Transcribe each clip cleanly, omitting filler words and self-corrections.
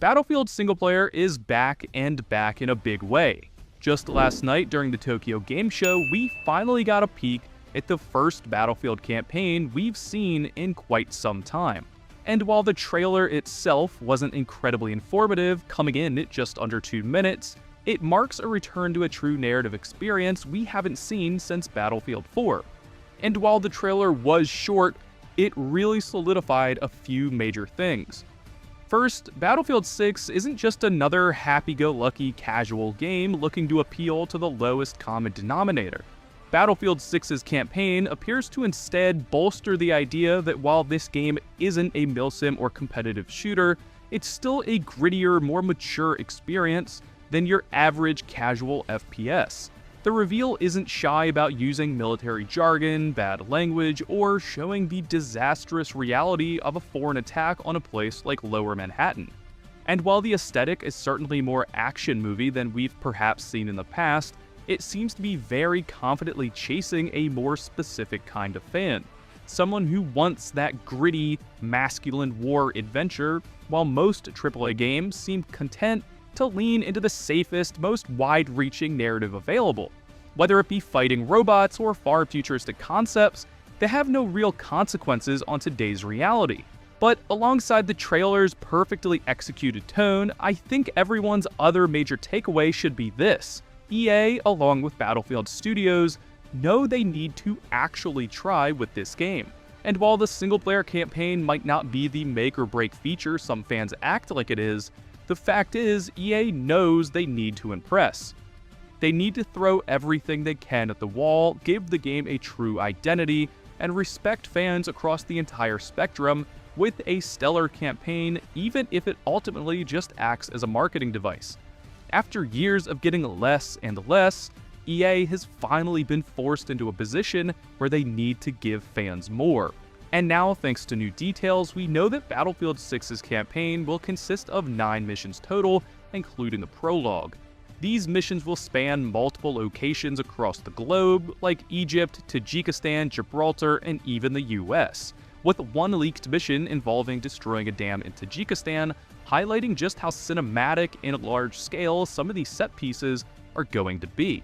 Battlefield single player is back and back in a big way. Just last night during the Tokyo Game Show, we finally got a peek at the first Battlefield campaign we've seen in quite some time. And while the trailer itself wasn't incredibly informative, coming in at just under 2 minutes, it marks a return to a true narrative experience we haven't seen since Battlefield 4. And while the trailer was short, it really solidified a few major things. First, Battlefield 6 isn't just another happy-go-lucky casual game looking to appeal to the lowest common denominator. Battlefield 6's campaign appears to instead bolster the idea that while this game isn't a milsim or competitive shooter, it's still a grittier, more mature experience than your average casual FPS. The reveal isn't shy about using military jargon, bad language, or showing the disastrous reality of a foreign attack on a place like Lower Manhattan. And while the aesthetic is certainly more action movie than we've perhaps seen in the past, it seems to be very confidently chasing a more specific kind of fan. Someone who wants that gritty, masculine war adventure, while most AAA games seem content to lean into the safest, most wide-reaching narrative available. Whether it be fighting robots or far futuristic concepts, they have no real consequences on today's reality. But alongside the trailer's perfectly executed tone, I think everyone's other major takeaway should be this. EA, along with Battlefield Studios, know they need to actually try with this game. And while the single-player campaign might not be the make-or-break feature some fans act like it is, the fact is, EA knows they need to impress. They need to throw everything they can at the wall, give the game a true identity, and respect fans across the entire spectrum with a stellar campaign, even if it ultimately just acts as a marketing device. After years of getting less and less, EA has finally been forced into a position where they need to give fans more. And now, thanks to new details, we know that Battlefield 6's campaign will consist of 9 missions total, including the prologue. These missions will span multiple locations across the globe, like Egypt, Tajikistan, Gibraltar, and even the US, with one leaked mission involving destroying a dam in Tajikistan, highlighting just how cinematic and large scale some of these set pieces are going to be.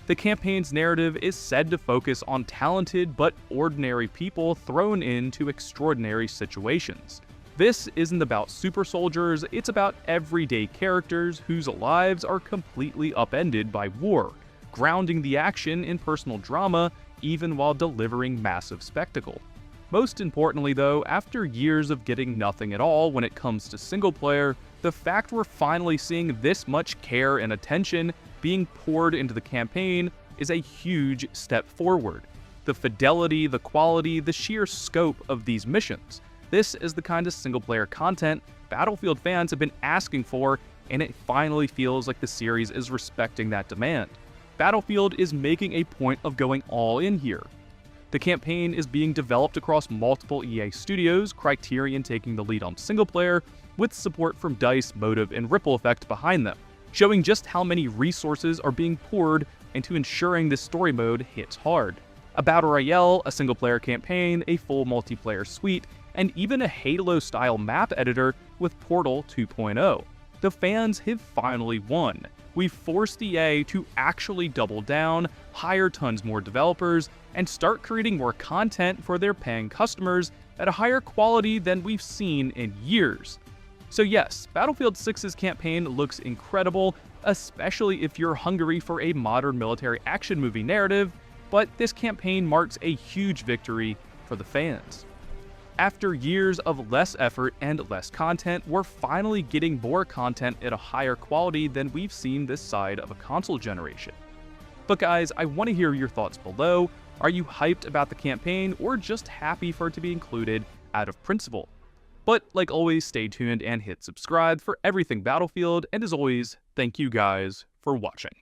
The campaign's narrative is said to focus on talented but ordinary people thrown into extraordinary situations. This isn't about super soldiers, it's about everyday characters whose lives are completely upended by war, grounding the action in personal drama even while delivering massive spectacle. Most importantly though, after years of getting nothing at all when it comes to single player, the fact we're finally seeing this much care and attention being poured into the campaign is a huge step forward. The fidelity, the quality, the sheer scope of these missions. This is the kind of single-player content Battlefield fans have been asking for, and it finally feels like the series is respecting that demand. Battlefield is making a point of going all in here. The campaign is being developed across multiple EA studios, Criterion taking the lead on single-player, with support from DICE, Motive, and Ripple Effect behind them, showing just how many resources are being poured into ensuring this story mode hits hard. A battle royale, a single-player campaign, a full multiplayer suite, and even a Halo-style map editor with Portal 2.0. The fans have finally won. We've forced EA to actually double down, hire tons more developers, and start creating more content for their paying customers at a higher quality than we've seen in years. So yes, Battlefield 6's campaign looks incredible, especially if you're hungry for a modern military action movie narrative, but this campaign marks a huge victory for the fans. After years of less effort and less content, we're finally getting more content at a higher quality than we've seen this side of a console generation. But guys, I want to hear your thoughts below. Are you hyped about the campaign or just happy for it to be included out of principle? But like always, stay tuned and hit subscribe for everything Battlefield, and as always, thank you guys for watching.